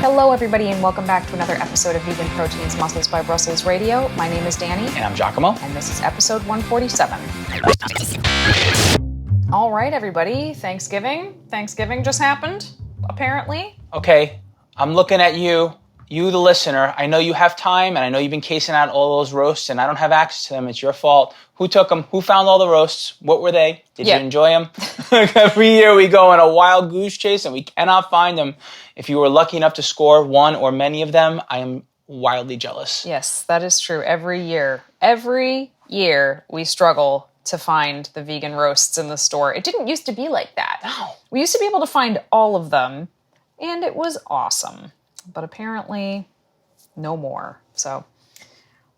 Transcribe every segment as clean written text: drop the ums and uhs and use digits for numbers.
Hello, everybody, and welcome back to another episode of Vegan Proteins Muscles by Brussels Radio. My name is Danny. And I'm Giacomo. And this is episode 147. All right, everybody. Thanksgiving. Thanksgiving just happened, apparently. Okay, I'm looking at you, the listener. I know you have time, and I know you've been casing out all those roasts, and I don't have access to them. It's your fault. Who took them? Who found all the roasts? What were they? Did you enjoy them? Every year we go on a wild goose chase, and we cannot find them. If you were lucky enough to score one or many of them, I am wildly jealous. Yes, that is true. Every year we struggle to find the vegan roasts in the store. It didn't used to be like that. No. We used to be able to find all of them, and it was awesome. But apparently, no more. So,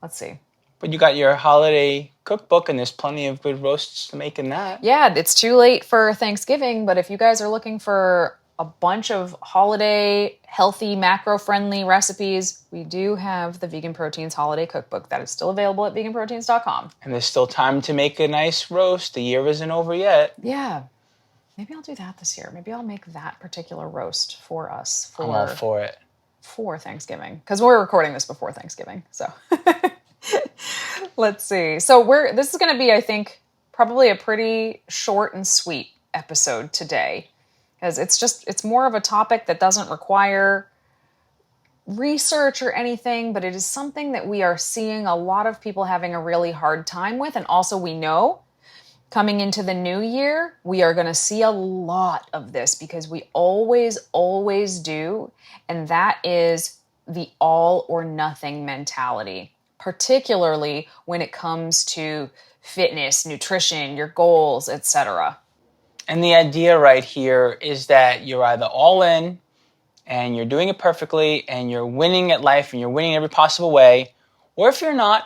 let's see. But you got your holiday cookbook, and there's plenty of good roasts to make in that. Yeah, it's too late for Thanksgiving, but if you guys are looking for a bunch of holiday, healthy, macro-friendly recipes, we do have the Vegan Proteins Holiday Cookbook. That is still available at veganproteins.com. And there's still time to make a nice roast. The year isn't over yet. Yeah. Maybe I'll do that this year. Maybe I'll make that particular roast for us. I'm all for it. For Thanksgiving. Because we're recording this before Thanksgiving, so... Let's see. So this is going to be, I think, probably a pretty short and sweet episode today. Because it's more of a topic that doesn't require research or anything, but it is something that we are seeing a lot of people having a really hard time with. And also we know coming into the new year, we are going to see a lot of this because we always do. And that is the all or nothing mentality, particularly when it comes to fitness, nutrition, your goals, etc. And the idea right here is that you're either all in and you're doing it perfectly and you're winning at life and you're winning every possible way, or if you're not,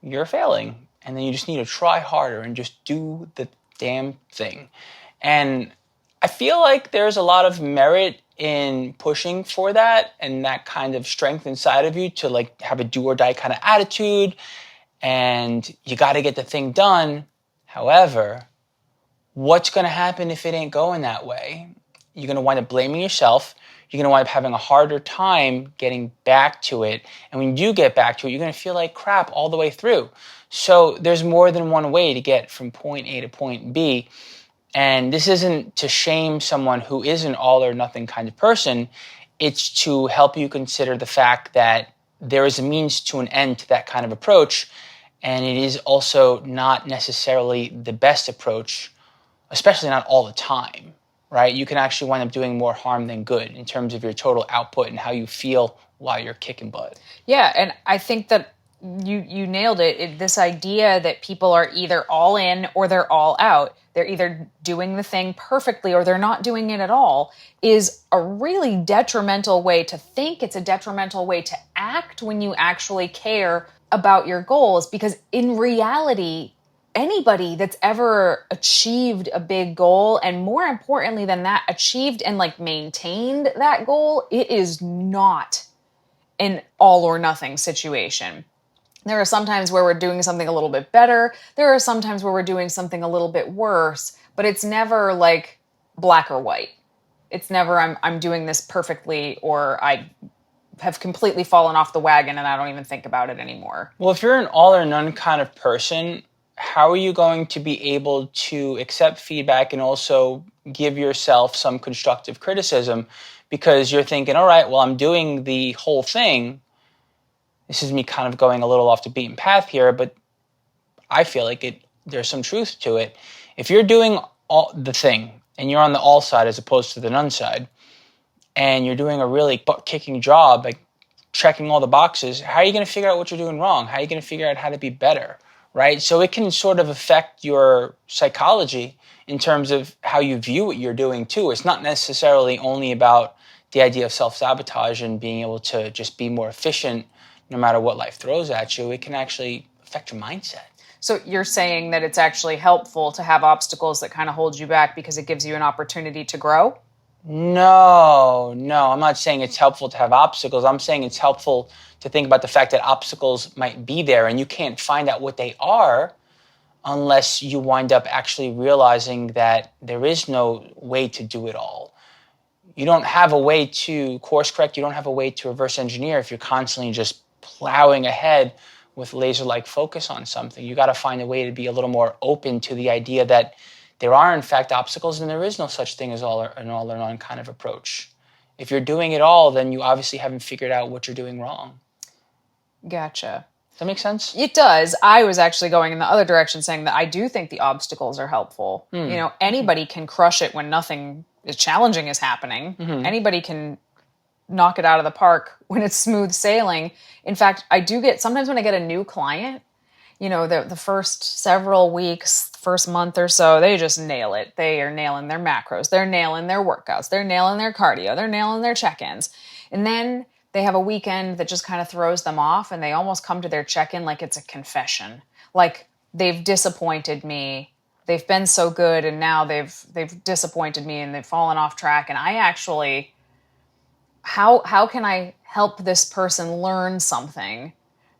you're failing. And then you just need to try harder and just do the damn thing. And I feel like there's a lot of merit in pushing for that and that kind of strength inside of you to like have a do or die kind of attitude, and you got to get the thing done. However, what's going to happen if it ain't going that way? You're going to wind up blaming yourself. You're going to wind up having a harder time getting back to it. And when you do get back to it, you're going to feel like crap all the way through. So there's more than one way to get from point A to point B. And this isn't to shame someone who is an all or nothing kind of person. It's to help you consider the fact that there is a means to an end to that kind of approach. And it is also not necessarily the best approach, especially not all the time, right? You can actually wind up doing more harm than good in terms of your total output and how you feel while you're kicking butt. Yeah, and I think that you nailed it. This idea that people are either all in or they're all out. They're either doing the thing perfectly or they're not doing it at all is a really detrimental way to think. It's a detrimental way to act when you actually care about your goals, because in reality, anybody that's ever achieved a big goal, and more importantly than that, achieved and like maintained that goal, it is not an all or nothing situation. There are some times where we're doing something a little bit better. There are some times where we're doing something a little bit worse, but it's never like black or white. It's never I'm doing this perfectly or I have completely fallen off the wagon and I don't even think about it anymore. Well, if you're an all or none kind of person, how are you going to be able to accept feedback and also give yourself some constructive criticism? Because you're thinking, all right, well, I'm doing the whole thing. This is me kind of going a little off the beaten path here, but I feel like there's some truth to it. If you're doing all the thing and you're on the all side as opposed to the none side, and you're doing a really butt-kicking job, like checking all the boxes, how are you going to figure out what you're doing wrong? How are you going to figure out how to be better, right? So it can sort of affect your psychology in terms of how you view what you're doing too. It's not necessarily only about the idea of self-sabotage and being able to just be more efficient no matter what life throws at you. It can actually affect your mindset. So you're saying that it's actually helpful to have obstacles that kind of hold you back because it gives you an opportunity to grow? No, I'm not saying it's helpful to have obstacles. I'm saying it's helpful to think about the fact that obstacles might be there and you can't find out what they are unless you wind up actually realizing that there is no way to do it all. You don't have a way to course correct. You don't have a way to reverse engineer if you're constantly just plowing ahead with laser-like focus on something. You got to find a way to be a little more open to the idea that there are, in fact, obstacles, and there is no such thing as an all or none kind of approach. If you're doing it all, then you obviously haven't figured out what you're doing wrong. Gotcha. Does that make sense? It does. I was actually going in the other direction, saying that I do think the obstacles are helpful. Anybody can crush it when nothing is challenging is happening. Anybody can knock it out of the park when it's smooth sailing. In fact, I do get, sometimes when I get a new client, the first several weeks, first month or so, they just nail it. They are nailing their macros. They're nailing their workouts. They're nailing their cardio. They're nailing their check-ins. And then they have a weekend that just kind of throws them off, and they almost come to their check-in like it's a confession. Like they've disappointed me. They've been so good, and now they've disappointed me, and they've fallen off track. And I actually, how can I help this person learn something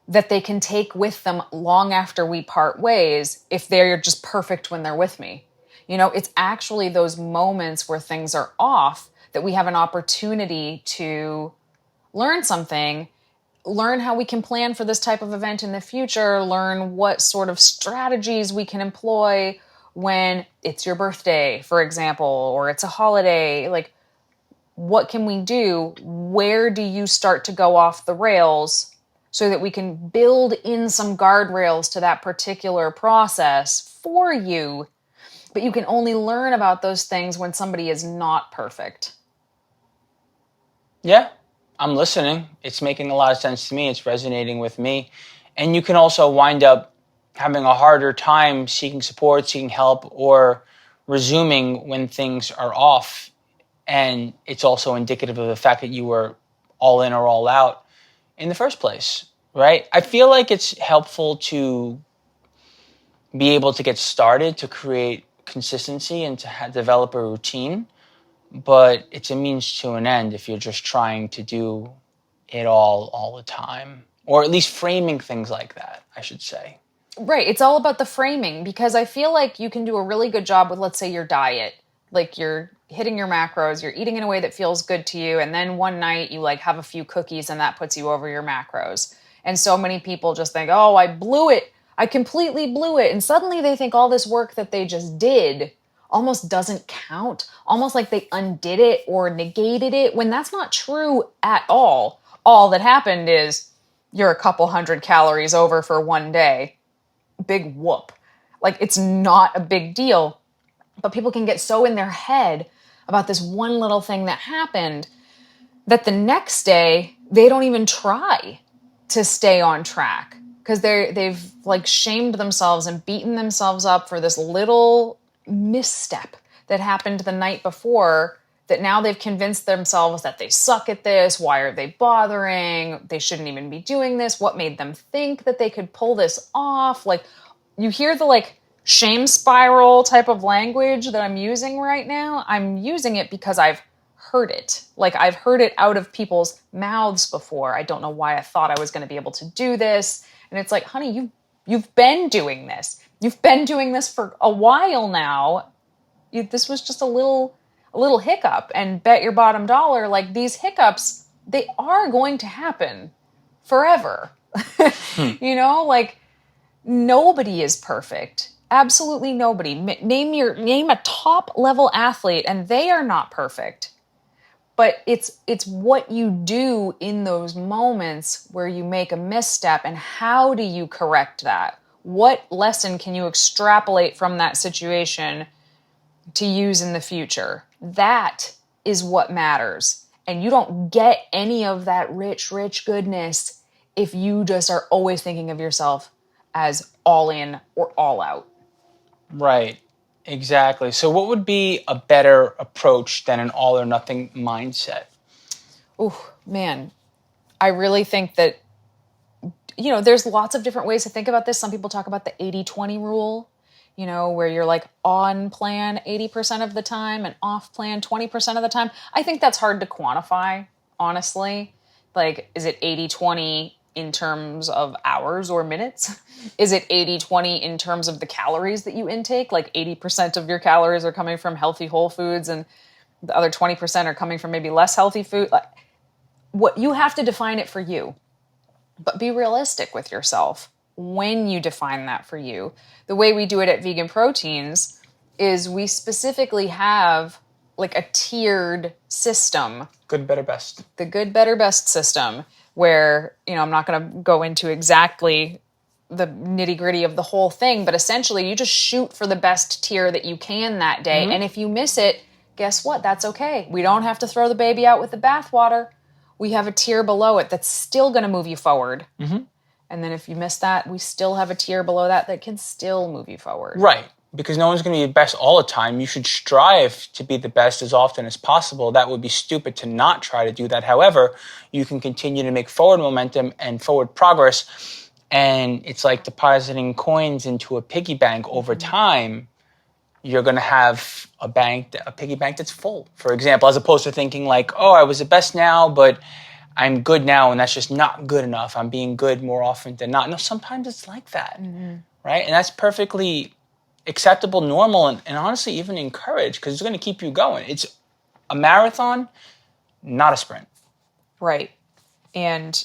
that they can take with them long after we part ways if they're just perfect when they're with me? It's actually those moments where things are off that we have an opportunity to learn something, learn how we can plan for this type of event in the future, learn what sort of strategies we can employ when it's your birthday, for example, or it's a holiday. Like, what can we do? Where do you start to go off the rails so that we can build in some guardrails to that particular process for you? But you can only learn about those things when somebody is not perfect. Yeah, I'm listening. It's making a lot of sense to me. It's resonating with me. And you can also wind up having a harder time seeking support, seeking help, or resuming when things are off. And it's also indicative of the fact that you were all in or all out in the first place, right? I feel like it's helpful to be able to get started, to create consistency and to develop a routine. But it's a means to an end if you're just trying to do it all the time, or at least framing things like that, I should say. Right. It's all about the framing, because I feel like you can do a really good job with, let's say, your diet. Like, you're hitting your macros, you're eating in a way that feels good to you, and then one night you like have a few cookies and that puts you over your macros. And so many people just think, oh, I blew it. I completely blew it. And suddenly they think all this work that they just did almost doesn't count, almost like they undid it or negated it, when that's not true at all. All that happened is you're a couple hundred calories over for one day. Big whoop. Like, it's not a big deal. But people can get so in their head about this one little thing that happened that the next day they don't even try to stay on track, because they've like shamed themselves and beaten themselves up for this little misstep that happened the night before, that now they've convinced themselves that they suck at this. Why are they bothering? They shouldn't even be doing this. What made them think that they could pull this off? Like, you hear the shame spiral type of language that I'm using right now. I'm using it because I've heard it. Like, I've heard it out of people's mouths before. I don't know why I thought I was going to be able to do this. And it's like, honey, you've been doing this. You've been doing this for a while now. This was just a little hiccup, and bet your bottom dollar, like, these hiccups, they are going to happen forever. Like, nobody is perfect. Absolutely nobody. Name a top level athlete and they are not perfect. But it's what you do in those moments where you make a misstep, and how do you correct that? What lesson can you extrapolate from that situation to use in the future? That is what matters. And you don't get any of that rich goodness if you just are always thinking of yourself as all in or all out. Right. Exactly. So what would be a better approach than an all or nothing mindset? Oh, man. I really think that, there's lots of different ways to think about this. Some people talk about the 80-20 rule, where you're like on plan 80% of the time and off plan 20% of the time. I think that's hard to quantify, honestly. Like, is it 80-20 in terms of hours or minutes? Is it 80-20 in terms of the calories that you intake? Like, 80% of your calories are coming from healthy whole foods and The other 20% are coming from maybe less healthy food. Like, what you have to define it for you, but be realistic with yourself when you define that for you. The way we do it at Vegan Proteins is we specifically have like a tiered system. Good, better, best. The good, better, best system, where, I'm not going to go into exactly the nitty gritty of the whole thing, but essentially you just shoot for the best tier that you can that day. And if you miss it, guess what? That's okay. We don't have to throw the baby out with the bathwater. We have a tier below it that's still going to move you forward. And then if you miss that, we still have a tier below that can still move you forward. Right. Because no one's going to be the best all the time. You should strive to be the best as often as possible. That would be stupid to not try to do that. However, you can continue to make forward momentum and forward progress. And it's like depositing coins into a piggy bank over time. You're going to have a piggy bank that's full, for example, as opposed to thinking like, oh, I was the best now, but I'm good now, and that's just not good enough. I'm being good more often than not. No, sometimes it's like that, right? And that's perfectly acceptable, normal, and honestly even encouraged, because it's going to keep you going. It's a marathon, not a sprint. Right. And,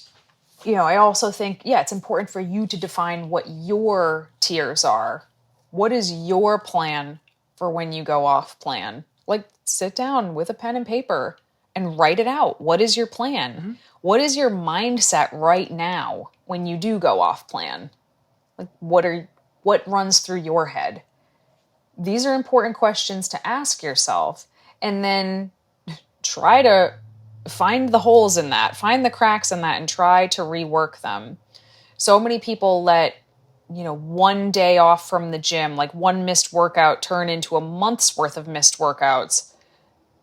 I also think, it's important for you to define what your tiers are. What is your plan for when you go off plan? Like, sit down with a pen and paper and write it out. What is your plan? What is your mindset right now when you do go off plan? Like, what runs through your head? These are important questions to ask yourself, and then try to find the holes in that, find the cracks in that, and try to rework them. So many people let, one day off from the gym, like one missed workout, turn into a month's worth of missed workouts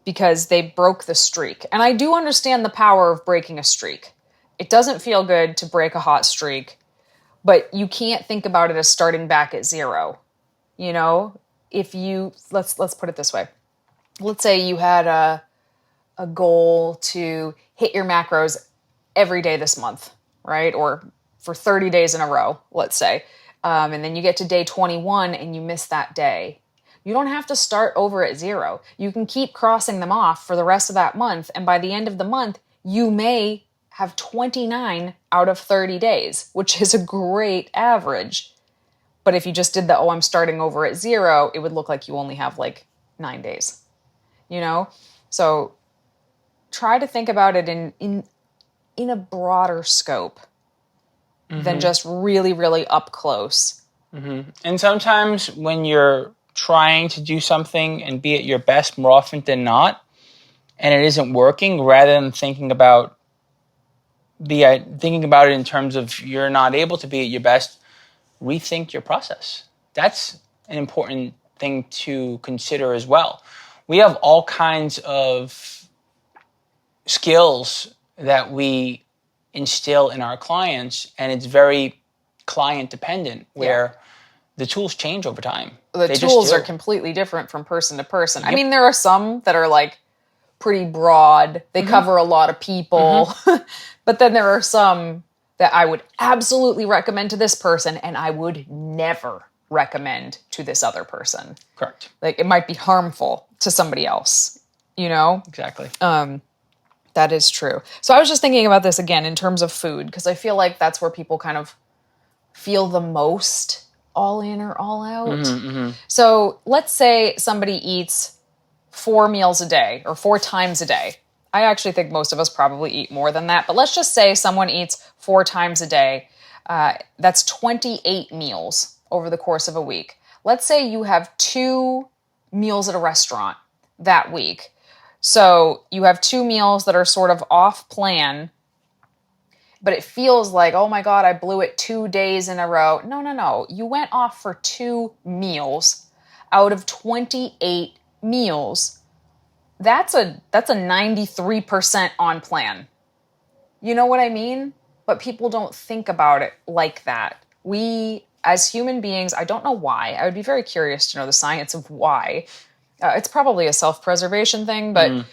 because they broke the streak. And I do understand the power of breaking a streak. It doesn't feel good to break a hot streak, but you can't think about it as starting back at zero. If you, let's put it this way. Let's say you had a goal to hit your macros every day this month, right? Or for 30 days in a row, let's say. And then you get to day 21 and you miss that day. You don't have to start over at zero. You can keep crossing them off for the rest of that month. And by the end of the month, you may have 29 out of 30 days, which is a great average. But if you just did I'm starting over at zero, it would look like you only have like 9 days, So try to think about it in a broader scope than just really, really up close. And sometimes when you're trying to do something and be at your best more often than not, and it isn't working, rather than thinking about it in terms of you're not able to be at your best, rethink your process. That's an important thing to consider as well. We have all kinds of skills that we instill in our clients, and it's very client dependent, where the tools change over time. The tools are completely different from person to person. I mean, there are some that are like pretty broad. They cover a lot of people. But then there are some that I would absolutely recommend to this person, and I would never recommend to this other person. Correct. Like, it might be harmful to somebody else, Exactly. That is true. So I was just thinking about this again in terms of food, because I feel like that's where people kind of feel the most all in or all out. So let's say somebody eats 4 meals a day or 4 times a day. I actually think most of us probably eat more than that, but let's just say someone eats 4 times a day. That's 28 meals over the course of a week. Let's say you have 2 meals at a restaurant that week. So you have 2 meals that are sort of off plan, but it feels like, oh my God, I blew it 2 days in a row. No. You went off for 2 meals out of 28 meals. That's a 93% on plan. You know what I mean? But people don't think about it like that. We, as human beings, I don't know why. I would be very curious to know the science of why. It's probably a self-preservation thing, but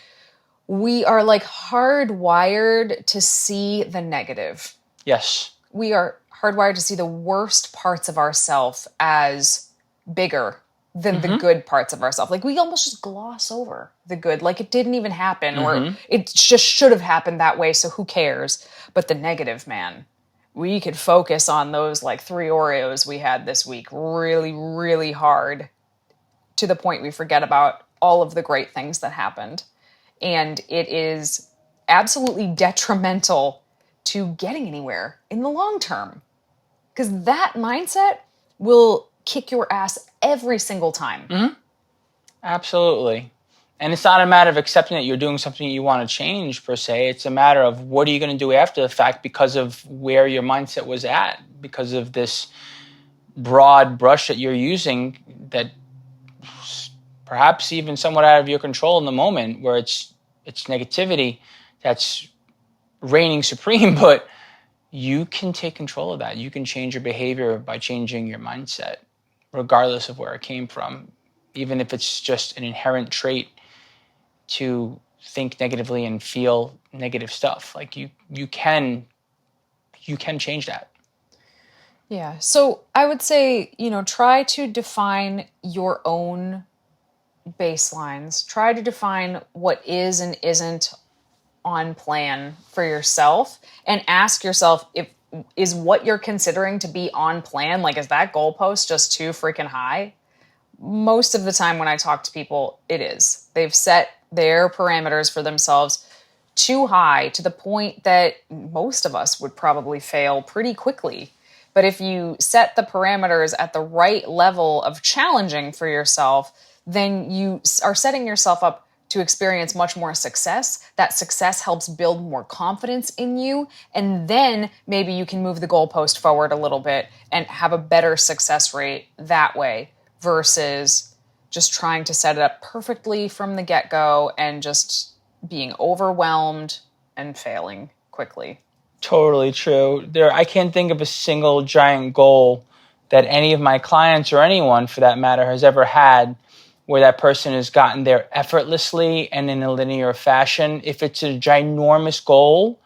we are like hardwired to see the negative. Yes. We are hardwired to see the worst parts of ourselves as bigger than the good parts of ourselves. Like we almost just gloss over the good, like it didn't even happen, or it just should have happened that way, so who cares? But the negative, man, we could focus on those like 3 Oreos we had this week really, really hard, to the point we forget about all of the great things that happened. And it is absolutely detrimental to getting anywhere in the long term. Because that mindset will kick your ass every single time. Absolutely. And it's not a matter of accepting that you're doing something you want to change per se. It's a matter of what are you going to do after the fact because of where your mindset was at, because of this broad brush that you're using that perhaps even somewhat out of your control in the moment, where it's negativity that's reigning supreme, but you can take control of that. You can change your behavior by changing your mindset, regardless of where it came from, even if it's just an inherent trait to think negatively and feel negative stuff. Like you can change that. Yeah. So I would say, try to define your own baselines. Try to define what is and isn't on plan for yourself, and ask yourself, is what you're considering to be on plan, like, is that goalpost just too freaking high? Most of the time when I talk to people, it is. They've set their parameters for themselves too high, to the point that most of us would probably fail pretty quickly. But if you set the parameters at the right level of challenging for yourself, then you are setting yourself up to experience much more success. That success helps build more confidence in you. And then maybe you can move the goalpost forward a little bit and have a better success rate that way, versus just trying to set it up perfectly from the get-go and just being overwhelmed and failing quickly. Totally true. I can't think of a single giant goal that any of my clients, or anyone for that matter, has ever had where that person has gotten there effortlessly and in a linear fashion. If it's a ginormous goal,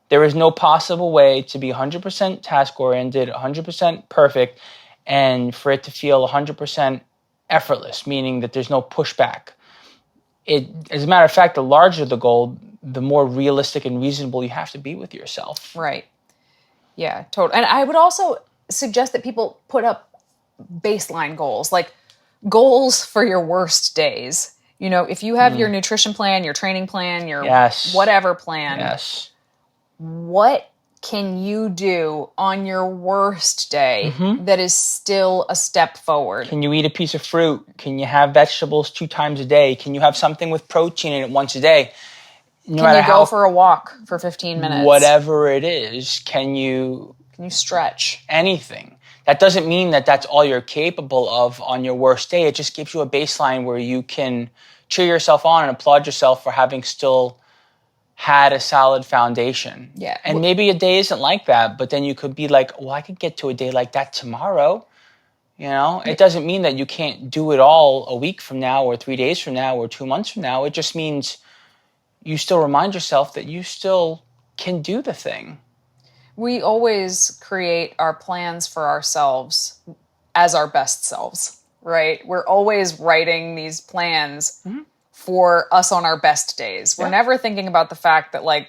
there is no possible way to be 100% task-oriented, 100% perfect, and for it to feel 100% effortless, meaning that there's no pushback. As a matter of fact, the larger the goal, the more realistic and reasonable you have to be with yourself. Right. Yeah, totally. And I would also suggest that people put up baseline goals, like goals for your worst days. If you have your nutrition plan, your training plan, your whatever plan, what can you do on your worst day that is still a step forward? Can you eat a piece of fruit? Can you have vegetables 2 times a day? Can you have something with protein in it once a day? Can you go for a walk for 15 minutes? Whatever it is, can you stretch? Anything. That doesn't mean that that's all you're capable of on your worst day. It just gives you a baseline where you can cheer yourself on and applaud yourself for having still had a solid foundation. Yeah. And maybe a day isn't like that, but then you could be like, well, I could get to a day like that tomorrow. It doesn't mean that you can't do it all a week from now, or 3 days from now, or 2 months from now. It just means you still remind yourself that you still can do the thing. We always create our plans for ourselves as our best selves, right? We're always writing these plans for us on our best days. We're never thinking about the fact that, like,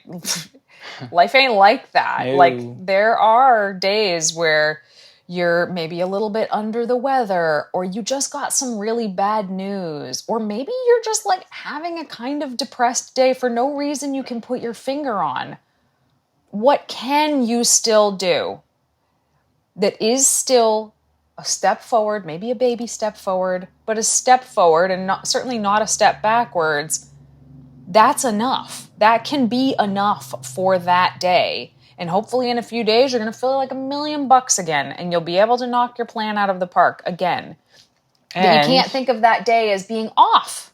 life ain't like that. No. Like, there are days where you're maybe a little bit under the weather, or you just got some really bad news, or maybe you're just like having a kind of depressed day for no reason you can put your finger on. What can you still do that is still a step forward, maybe a baby step forward, but a step forward, and certainly not a step backwards? That's enough. That can be enough for that day. And hopefully in a few days, you're going to feel like $1,000,000 again, and you'll be able to knock your plan out of the park again. But you can't think of that day as being off.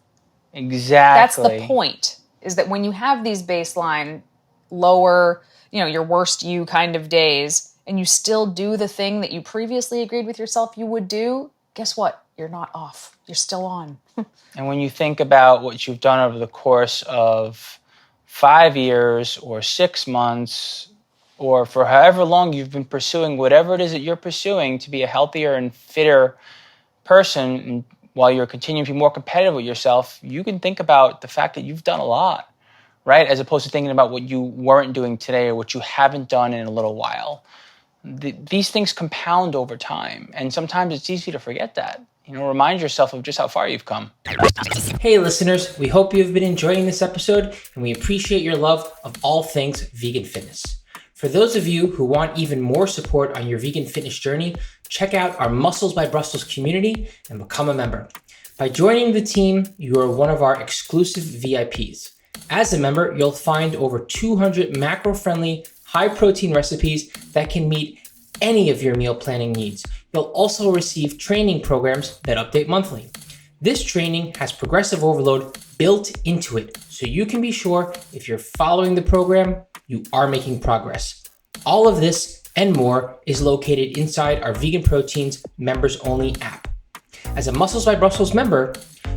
Exactly. That's the point, is that when you have these baseline, lower, your worst you kind of days, and you still do the thing that you previously agreed with yourself you would do, guess what? You're not off. You're still on. And when you think about what you've done over the course of 5 years or 6 months, or for however long you've been pursuing whatever it is that you're pursuing to be a healthier and fitter person and while you're continuing to be more competitive with yourself, you can think about the fact that you've done a lot, right? As opposed to thinking about what you weren't doing today or what you haven't done in a little while. These things compound over time, and sometimes it's easy to forget that. Remind yourself of just how far you've come. Hey listeners, we hope you've been enjoying this episode, and we appreciate your love of all things vegan fitness. For those of you who want even more support on your vegan fitness journey, check out our Muscles by Brussels community and become a member. By joining the team, you are one of our exclusive VIPs. As a member, you'll find over 200 macro-friendly, high-protein recipes that can meet any of your meal planning needs. You'll also receive training programs that update monthly. This training has progressive overload built into it, so you can be sure if you're following the program, you are making progress. All of this and more is located inside our Vegan Proteins members only app. As a Muscles by Brussels member,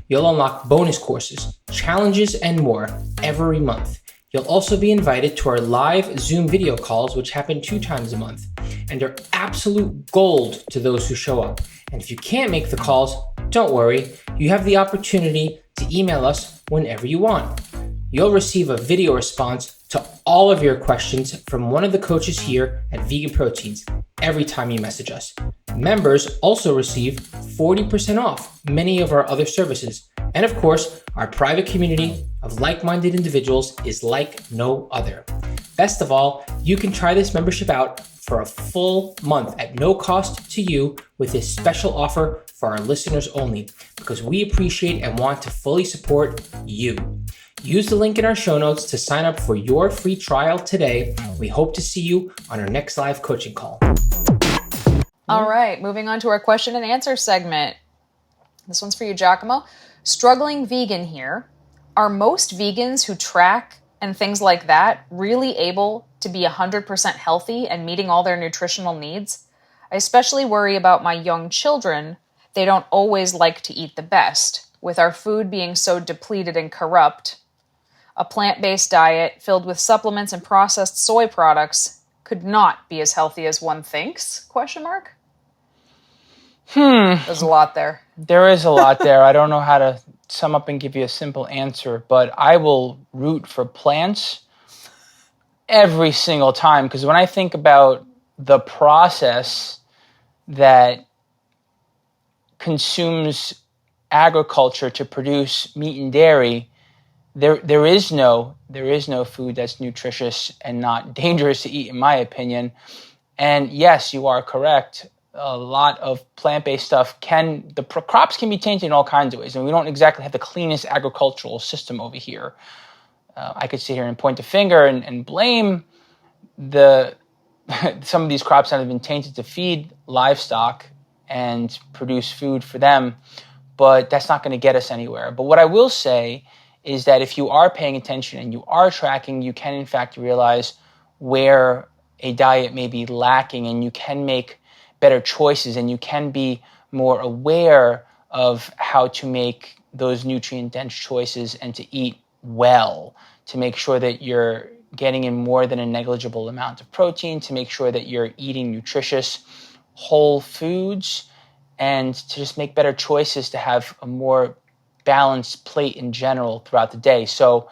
you'll unlock bonus courses, challenges, and more every month. You'll also be invited to our live Zoom video calls, which happen 2 times a month, and are absolute gold to those who show up. And if you can't make the calls, don't worry, you have the opportunity to email us whenever you want. You'll receive a video response to all of your questions from one of the coaches here at Vegan Proteins every time you message us. Members also receive 40% off many of our other services. And of course, our private community of like-minded individuals is like no other. Best of all, you can try this membership out for a full month at no cost to you with this special offer for our listeners only, because we appreciate and want to fully support you. Use the link in our show notes to sign up for your free trial today. We hope to see you on our next live coaching call. All right, moving on to our question and answer segment. This one's for you, Giacomo. Struggling vegan here. Are most vegans who track and things like that really able to be 100% healthy and meeting all their nutritional needs? I especially worry about my young children. They don't always like to eat the best. With our food being so depleted and corrupt, a plant-based diet filled with supplements and processed soy products could not be as healthy as one thinks? ? There's a lot there. There is a lot there. I don't know how to sum up and give you a simple answer, but I will root for plants every single time, because when I think about the process that consumes agriculture to produce meat and dairy, there is no food that's nutritious and not dangerous to eat, in my opinion. And yes, you are correct. A lot of plant-based stuff crops can be tainted in all kinds of ways, and we don't exactly have the cleanest agricultural system over here. I could sit here and point a finger and blame some of these crops that have been tainted to feed livestock and produce food for them, but that's not going to get us anywhere. But what I will say is that if you are paying attention and you are tracking, you can in fact realize where a diet may be lacking, and you can make better choices, and you can be more aware of how to make those nutrient-dense choices and to eat well, to make sure that you're getting in more than a negligible amount of protein, to make sure that you're eating nutritious whole foods, and to just make better choices to have a more balanced plate in general throughout the day. So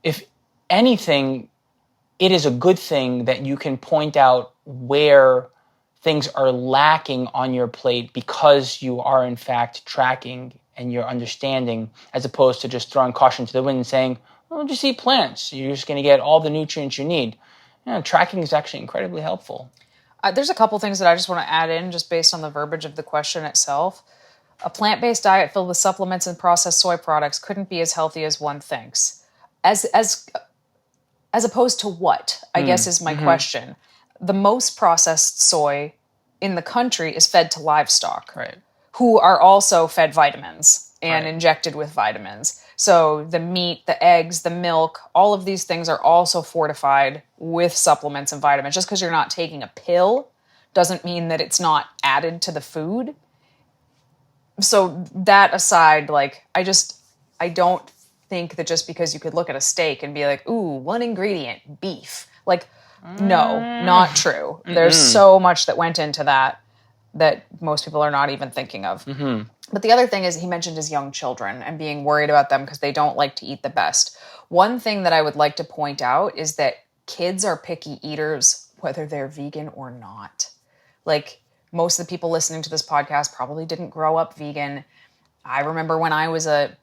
if anything, it is a good thing that you can point out where things are lacking on your plate, because you are in fact tracking and you're understanding, as opposed to just throwing caution to the wind and saying, well, just eat plants. You're just going to get all the nutrients you need. Tracking is actually incredibly helpful. There's a couple things that I just want to add in just based on the verbiage of the question itself. A plant-based diet filled with supplements and processed soy products couldn't be as healthy as one thinks. As opposed to what, I guess is my question. The most processed soy in the country is fed to livestock, right, who are also fed vitamins and injected with vitamins. So the meat, the eggs, the milk, all of these things are also fortified with supplements and vitamins. Just because you're not taking a pill doesn't mean that it's not added to the food. So that aside, I don't think that just because you could look at a steak and be like, ooh, one ingredient, beef. No, not true. There's so much that went into that most people are not even thinking of. But the other thing is he mentioned his young children and being worried about them because they don't like to eat the best. One thing that I would like to point out is that kids are picky eaters, whether they're vegan or not. Like, most of the people listening to this podcast probably didn't grow up vegan. I remember when I was a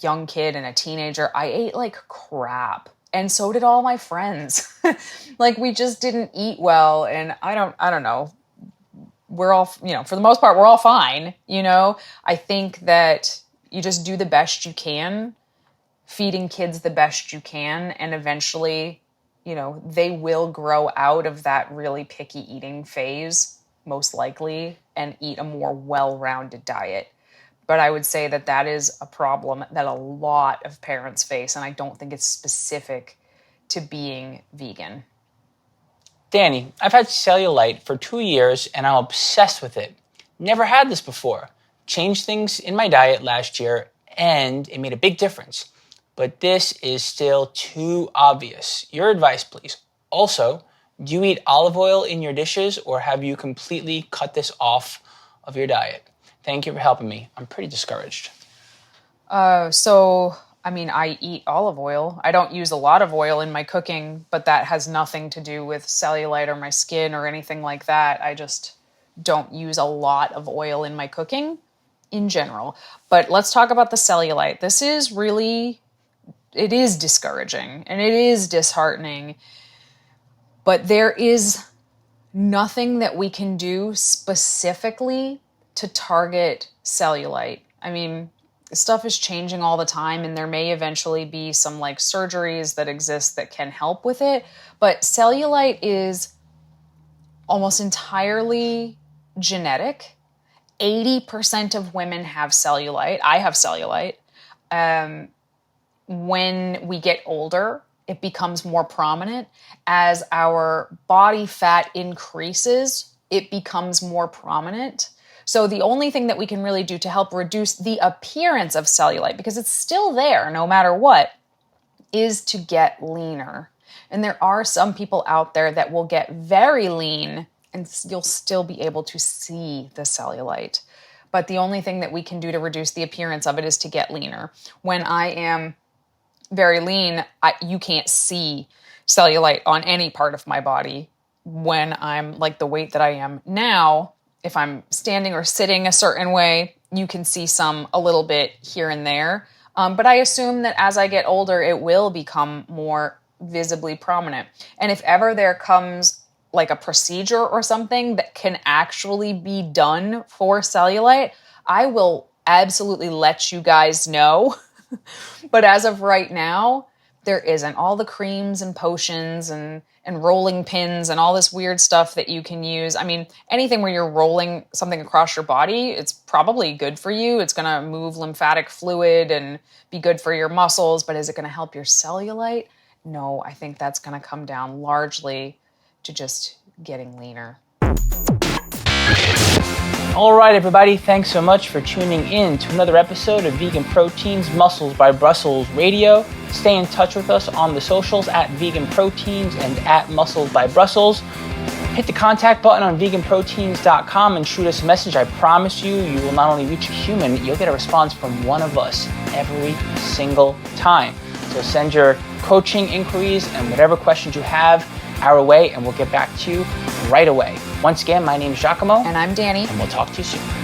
young kid and a teenager, I ate like crap. And so did all my friends. Like, we just didn't eat well. And I don't know. We're all, for the most part, we're all fine. I think that you just do the best you can, feeding kids the best you can. And eventually, they will grow out of that really picky eating phase, most likely, and eat a more well-rounded diet. But I would say that that is a problem that a lot of parents face, and I don't think it's specific to being vegan. Danny, I've had Cellulite for 2 years and I'm obsessed with it. Never had this before. Changed things in my diet last year and it made a big difference. But this is still too obvious. Your advice, please. Also, do you eat olive oil in your dishes or have you completely cut this off of your diet? Thank you for helping me. I'm pretty discouraged. I eat olive oil. I don't use a lot of oil in my cooking, but that has nothing to do with cellulite or my skin or anything like that. I just don't use a lot of oil in my cooking in general. But let's talk about the cellulite. This is really, it is discouraging and it is disheartening, but there is nothing that we can do specifically to target cellulite. Stuff is changing all the time and there may eventually be some surgeries that exist that can help with it. But cellulite is almost entirely genetic. 80% of women have cellulite. I have cellulite. When we get older, it becomes more prominent. As our body fat increases, it becomes more prominent. So the only thing that we can really do to help reduce the appearance of cellulite, because it's still there no matter what, is to get leaner. And there are some people out there that will get very lean and you'll still be able to see the cellulite. But the only thing that we can do to reduce the appearance of it is to get leaner. When I am very lean, you can't see cellulite on any part of my body. When I'm like the weight that I am now, if I'm standing or sitting a certain way, you can see a little bit here and there. But I assume that as I get older, it will become more visibly prominent. And if ever there comes like a procedure or something that can actually be done for cellulite, I will absolutely let you guys know. But as of right now, there isn't. All the creams and potions and rolling pins and all this weird stuff that you can use. Anything where you're rolling something across your body, it's probably good for you. It's going to move lymphatic fluid and be good for your muscles. But is it going to help your cellulite? No, I think that's going to come down largely to just getting leaner. All right, everybody, thanks so much for tuning in to another episode of Vegan Proteins Muscles by Brussels Radio. Stay in touch with us on the socials at Vegan Proteins and at Muscles by Brussels. Hit the contact button on veganproteins.com and shoot us a message. I promise you, you will not only reach a human, you'll get a response from one of us every single time. So send your coaching inquiries and whatever questions you have our way, and we'll get back to you right away. Once again, my name is Giacomo. And I'm Danny. And we'll talk to you soon.